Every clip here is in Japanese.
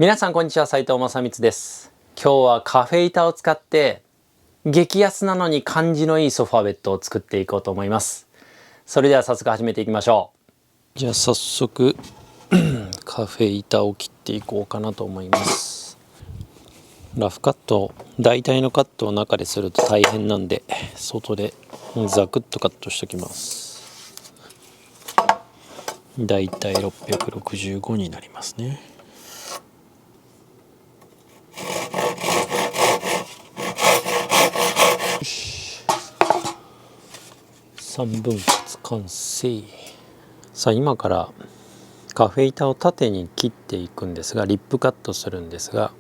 皆さんこんにちは、斉藤正光です。今日はカフェ板を使って激安なのに感じのいいソファーベッドを作っていこうと思います。それでは早速始めていきましょう。じゃあ早速カフェ板を切っていこうかなと思います。ラフカット、大体のカットを中ですると大変なんで外でザクッとカットしておきます。だいたい665になりますね。3分割完成。さあ今からカフェ板を縦に切っていくんですが、リップカットするんですが、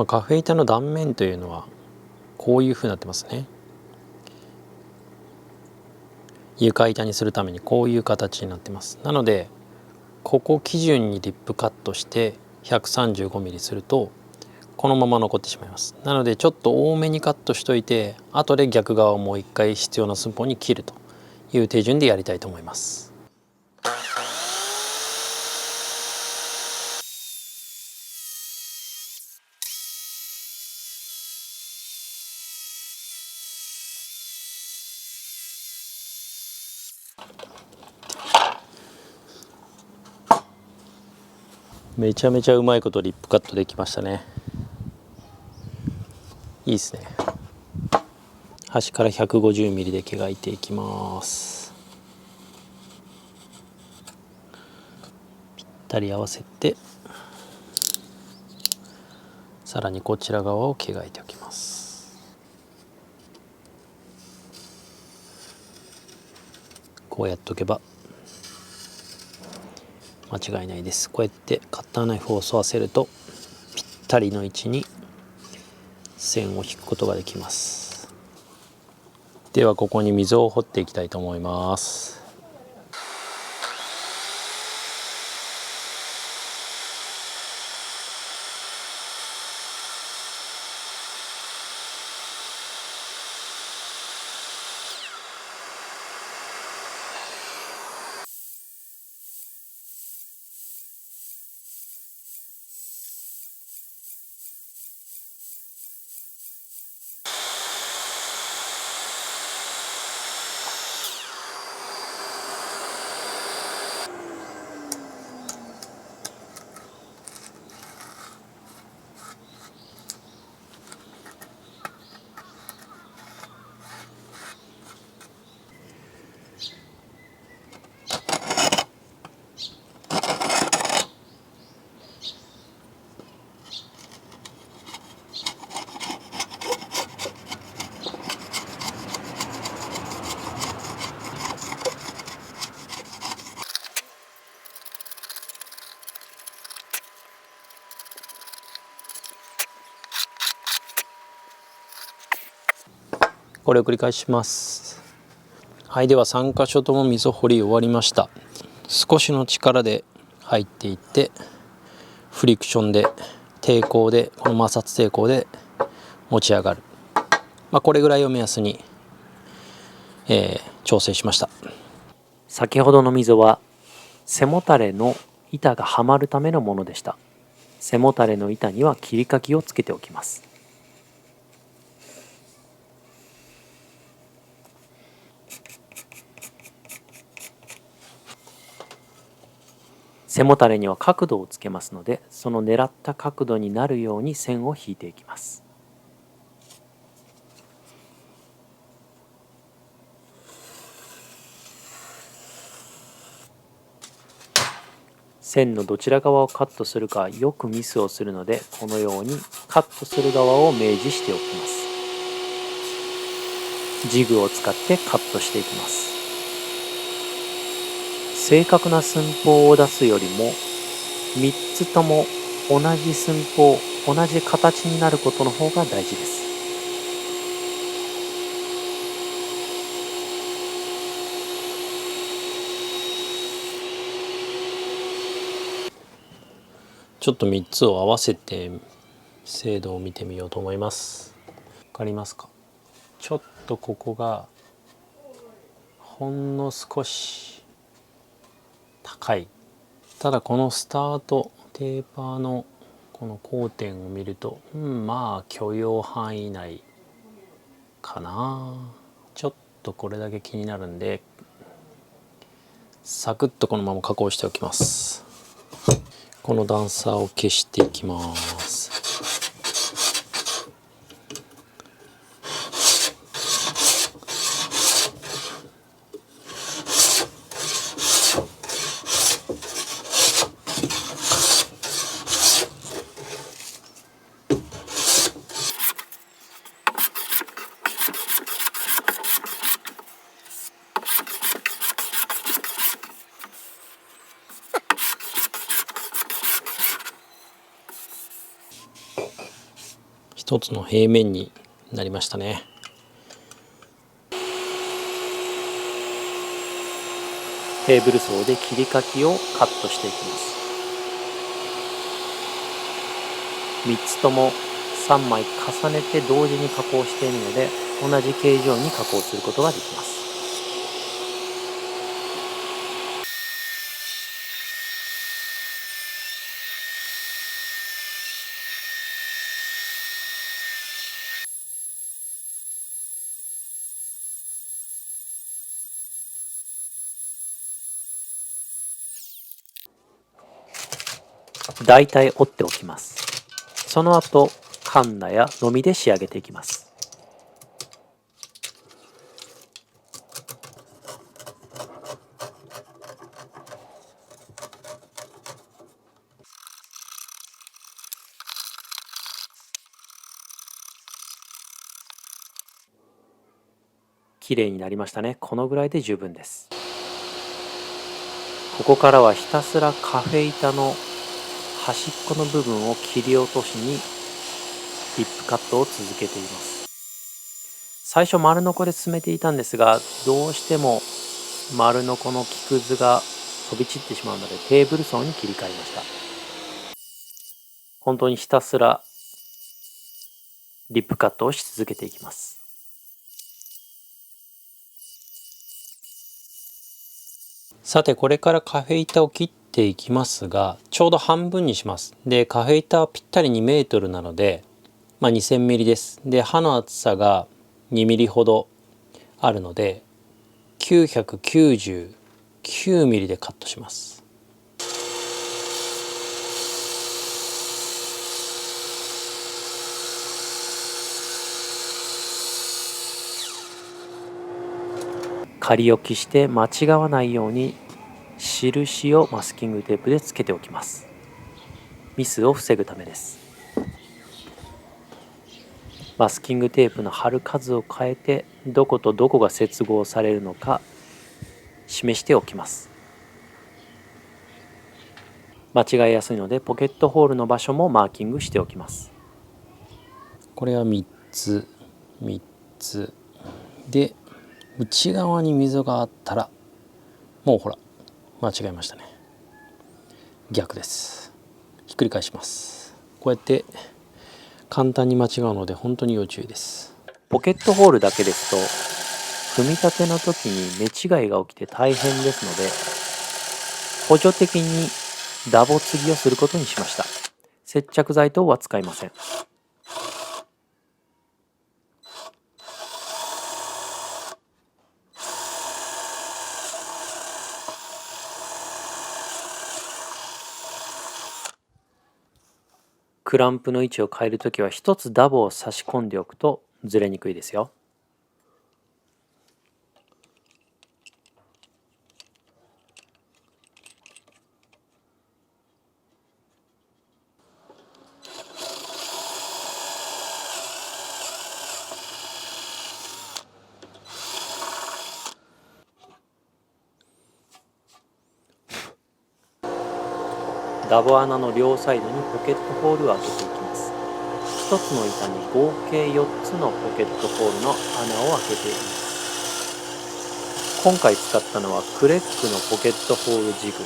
カフェ板の断面というのはこういう風になってますね。床板にするためにこういう形になってます。なのでここ基準にリップカットして 135mm するとこのまま残ってしまいます。なのでちょっと多めにカットしといて、後で逆側をもう一回必要な寸法に切るという手順でやりたいと思います。めちゃめちゃうまいことリップカットできましたね。いいですね。端から 150mm で描いていきます。ぴったり合わせて、さらにこちら側を描いておきます。こうやっておけば間違いないです。こうやってカッターナイフを沿わせるとぴったりの位置に線を引くことができます。ではここに溝を掘っていきたいと思います。これを繰り返します。はい、では3箇所とも溝掘り終わりました。少しの力で入っていって、フリクションで抵抗で、この摩擦抵抗で持ち上がる、これぐらいを目安に、調整しました。先ほどの溝は背もたれの板がはまるためのものでした。背もたれの板には切り欠きをつけておきます。背もたれには角度をつけますので、その狙った角度になるように線を引いていきます。線のどちら側をカットするかよくミスをするので、このようにカットする側を明示しておきます。ジグを使ってカットしていきます。正確な寸法を出すよりも3つとも同じ寸法、同じ形になることの方が大事です。ちょっと3つを合わせて精度を見てみようと思います。わかりますか？ちょっとここがほんの少し高い。ただこのスタートテーパーのこの交点を見ると、まあ許容範囲内かな。ちょっとこれだけ気になるんでサクッとこのまま加工しておきます。この段差を消していきます。一つの平面になりましたね。テーブル層で切り欠きをカットしていきます。3つとも3枚重ねて同時に加工しているので、同じ形状に加工することができます。大体折っておきます。その後カンナやのみで仕上げていきます。綺麗になりましたね。このぐらいで十分です。ここからはひたすらカフェ板の端っこの部分を切り落としにリップカットを続けています。最初丸ノコで進めていたんですが、どうしても丸ノコの木くずが飛び散ってしまうのでテーブル層に切り替えました。本当にひたすらリップカットをし続けていきます。さてこれからカフェ板を切っていきますが、ちょうど半分にします。でカフェ板はぴったり2メートルなので、2000ミリです。で刃の厚さが2ミリほどあるので999ミリでカットします。仮置きして間違わないように印をマスキングテープでつけておきます。ミスを防ぐためです。マスキングテープの貼る数を変えてどことどこが接合されるのか示しておきます。間違いやすいのでポケットホールの場所もマーキングしておきます。これは3つで、内側に溝があったらもうほら間違えましたね。逆です。ひっくり返します。こうやって簡単に間違うので本当に要注意です。ポケットホールだけですと組み立ての時に目違いが起きて大変ですので、補助的にダボ継ぎをすることにしました。接着剤等は使いません。クランプの位置を変えるときは一つダボを差し込んでおくとずれにくいですよ。ダボ穴の両サイドにポケットホールを開けていきます。1つの板に合計4つのポケットホールの穴を開けています。今回使ったのはクレックのポケットホールジグ。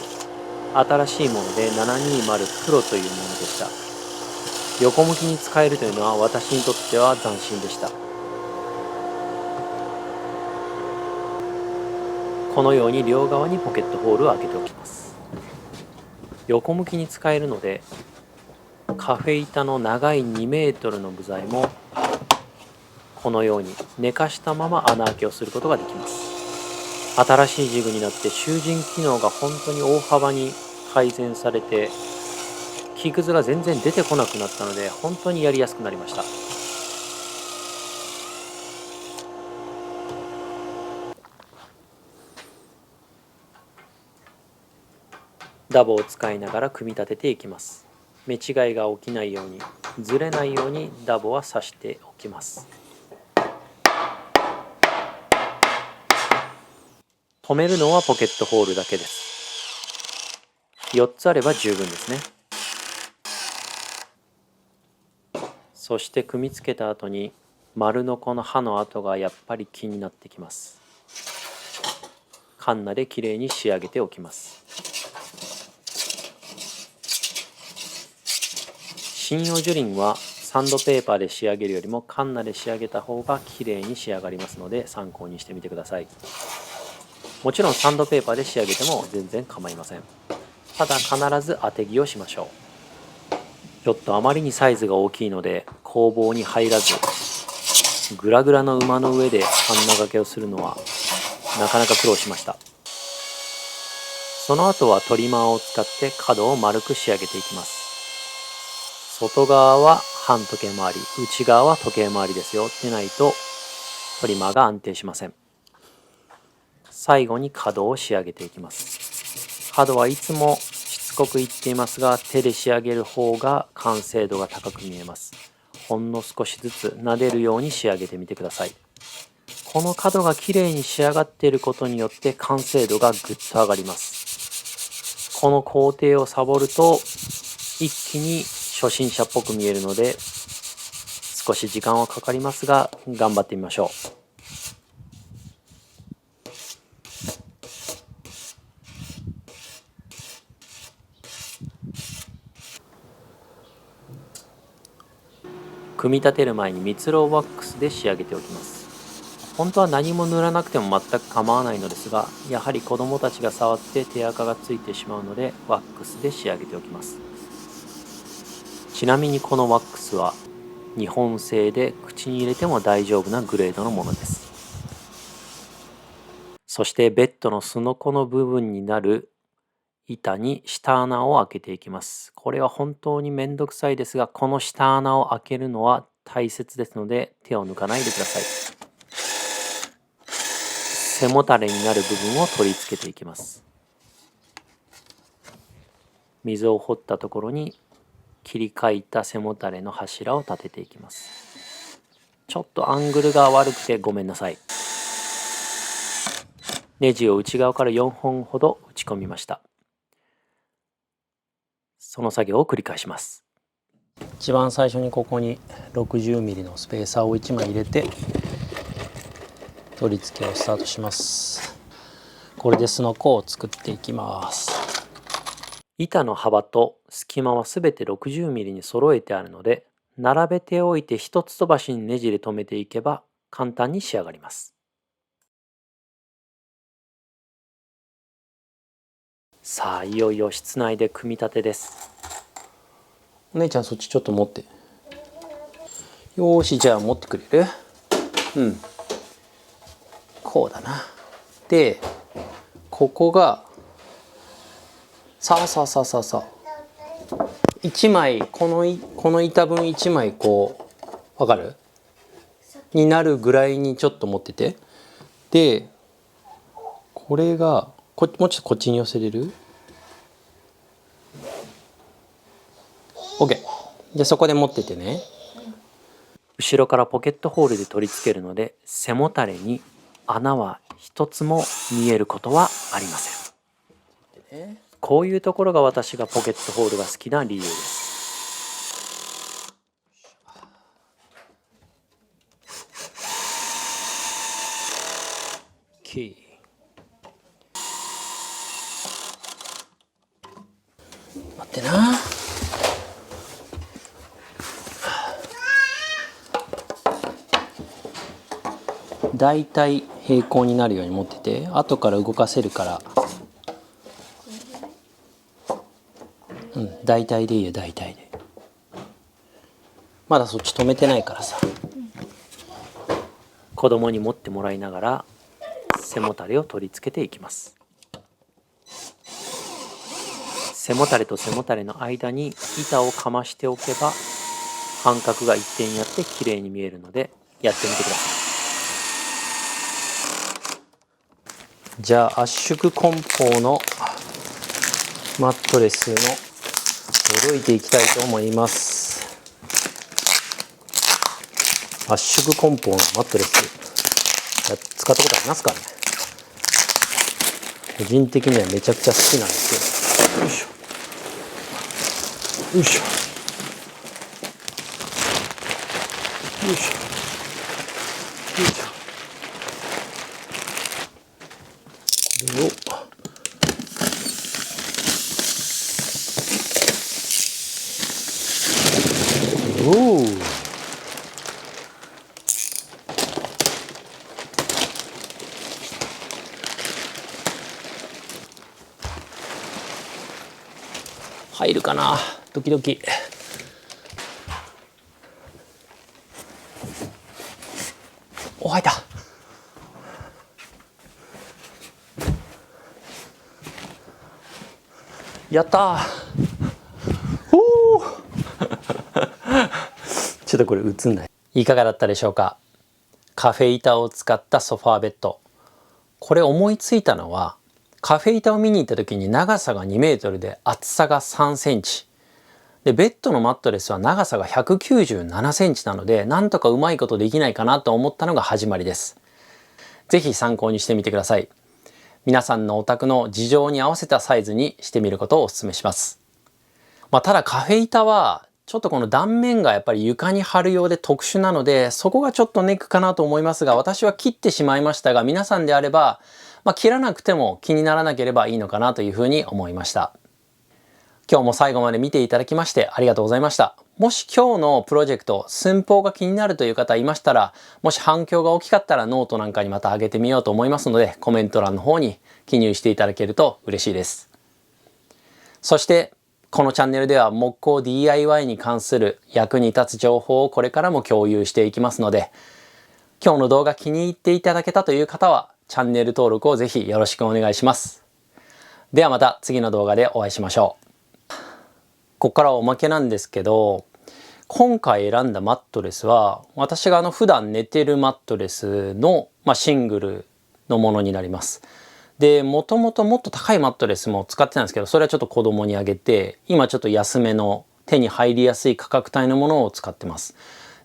新しいもので720プロというものでした。横向きに使えるというのは私にとっては斬新でした。このように両側にポケットホールを開けておきます。横向きに使えるのでカフェ板の長い2メートルの部材もこのように寝かしたまま穴開けをすることができます。新しいジグになって集塵機能が本当に大幅に改善されて、木くずが全然出てこなくなったので本当にやりやすくなりました。ダボを使いながら組み立てていきます。目違いが起きないように、ずれないようにダボは刺しておきます。止めるのはポケットホールだけです。4つあれば十分ですね。そして組み付けた後に丸のこの刃の跡がやっぱり気になってきます。カンナできれいに仕上げておきます。針葉樹林はサンドペーパーで仕上げるよりもカンナで仕上げた方がきれいに仕上がりますので参考にしてみてください。もちろんサンドペーパーで仕上げても全然構いません。ただ必ず当て木をしましょう。ちょっとあまりにサイズが大きいので工房に入らず、グラグラの馬の上でカンナ掛けをするのはなかなか苦労しました。その後はトリマーを使って角を丸く仕上げていきます。外側は半時計回り、内側は時計回りですよ。でないとトリマーが安定しません。最後に角を仕上げていきます。角はいつもしつこく言っていますが、手で仕上げる方が完成度が高く見えます。ほんの少しずつ撫でるように仕上げてみてください。この角がきれいに仕上がっていることによって完成度がぐっと上がります。この工程をサボると一気に初心者っぽく見えるので、少し時間はかかりますが頑張ってみましょう。組み立てる前に蜜蝋ワックスで仕上げておきます。本当は何も塗らなくても全く構わないのですが、やはり子どもたちが触って手垢がついてしまうのでワックスで仕上げておきます。ちなみにこのワックスは日本製で口に入れても大丈夫なグレードのものです。そしてベッドのすのこの部分になる板に下穴を開けていきます。これは本当にめんどくさいですが、この下穴を開けるのは大切ですので手を抜かないでください。背もたれになる部分を取り付けていきます。溝を掘ったところに切り欠いた背もたれの柱を立てていきます。ちょっとアングルが悪くてごめんなさい。ネジを内側から4本ほど打ち込みました。その作業を繰り返します。一番最初にここに 60mm のスペーサーを1枚入れて取り付けをスタートします。これですのこを作っていきます。板の幅と隙間はすべて 60mm に揃えてあるので、並べておいて一つ飛ばしにネジで留めていけば簡単に仕上がります。さあいよいよ室内で組み立てです。お姉ちゃんそっちちょっと持って。よーし、じゃあ持ってくれる？うん。こうだな。で、ここがさあ1枚この板分1枚こうわかる？になるぐらいにちょっと持ってて、でこれがもうちょっとこっちに寄せれる？ OK。 でそこで持っててね。後ろからポケットホールで取り付けるので背もたれに穴は一つも見えることはありません。こういうところが私がポケットホールが好きな理由です。待ってな。だいたい平行になるように持ってて、後から動かせるから。だいたいでいいよ、だいたいで。まだそっち止めてないからさ、子供に持ってもらいながら背もたれを取り付けていきます。背もたれと背もたれの間に板をかましておけば間隔が一定になって綺麗に見えるので、やってみてください。じゃあ圧縮梱包のマットレスの届いていきたいと思います。圧縮梱包のマットレス使ったことありますかね。個人的にはめちゃくちゃ好きなんですけど、よいしょよいしょよいしょよいしょ。これを入るかな、ドキドキ。お、入った。やったー。おーちょっとこれ映んない。いかがだったでしょうか。カフェ板を使ったソファーベッド。これ思いついたのは、カフェ板を見に行った時に長さが2メートルで厚さが3センチ。で、ベッドのマットレスは長さが197センチなので、なんとかうまいことできないかなと思ったのが始まりです。ぜひ参考にしてみてください。皆さんのお宅の事情に合わせたサイズにしてみることをお勧めします。ただカフェ板はちょっとこの断面がやっぱり床に貼るようで特殊なので、そこがちょっとネックかなと思いますが、私は切ってしまいましたが、皆さんであれば、切らなくても気にならなければいいのかなというふうに思いました。今日も最後まで見ていただきましてありがとうございました。もし今日のプロジェクト、寸法が気になるという方いましたら、もし反響が大きかったらノートなんかにまた上げてみようと思いますので、コメント欄の方に記入していただけると嬉しいです。そして、このチャンネルでは木工 DIY に関する役に立つ情報をこれからも共有していきますので、今日の動画気に入っていただけたという方は、チャンネル登録をぜひよろしくお願いします。ではまた次の動画でお会いしましょう。ここからはおまけなんですけど、今回選んだマットレスは私が普段寝てるマットレスの、シングルのものになります。で、もともともっと高いマットレスも使ってたんですけど、それはちょっと子供にあげて、今ちょっと安めの手に入りやすい価格帯のものを使ってます。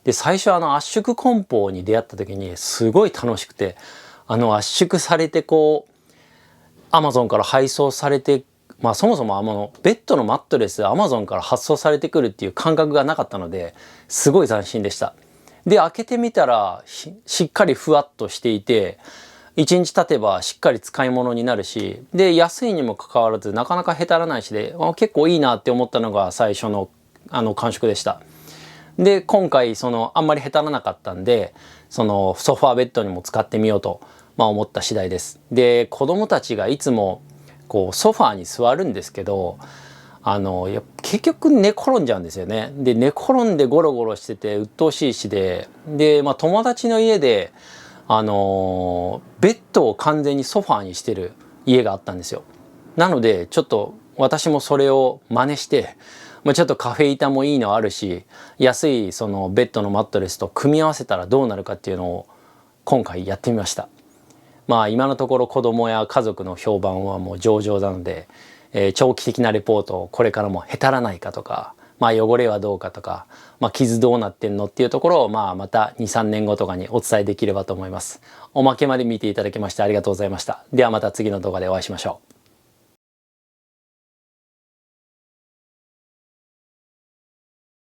で、最初圧縮梱包に出会った時にすごい楽しくて、圧縮されてAmazon から配送されて、そもそもベッドのマットレス Amazon から発送されてくるっていう感覚がなかったので、すごい斬新でした。で、開けてみたらしっかりふわっとしていて、1日経てばしっかり使い物になるし、で、安いにもかかわらずなかなかへたらないしで、結構いいなって思ったのが最初の感触でした。で、今回あんまりへたらなかったんで、ソファーベッドにも使ってみようと思った次第です。で、子供たちがいつもソファーに座るんですけど、結局寝転んじゃうんですよね。で、寝転んでゴロゴロしてて鬱陶しいしで、友達の家でベッドを完全にソファーにしてる家があったんですよ。なのでちょっと私もそれを真似して、ちょっとカフェ板もいいのあるし、安いベッドのマットレスと組み合わせたらどうなるかっていうのを今回やってみました。今のところ子供や家族の評判はもう上々なので、長期的なレポートをこれからもへたらないかとか、汚れはどうかとか、傷どうなってんのっていうところをまた 2,3 年後とかにお伝えできればと思います。おまけまで見ていただきましてありがとうございました。ではまた次の動画でお会いしましょう。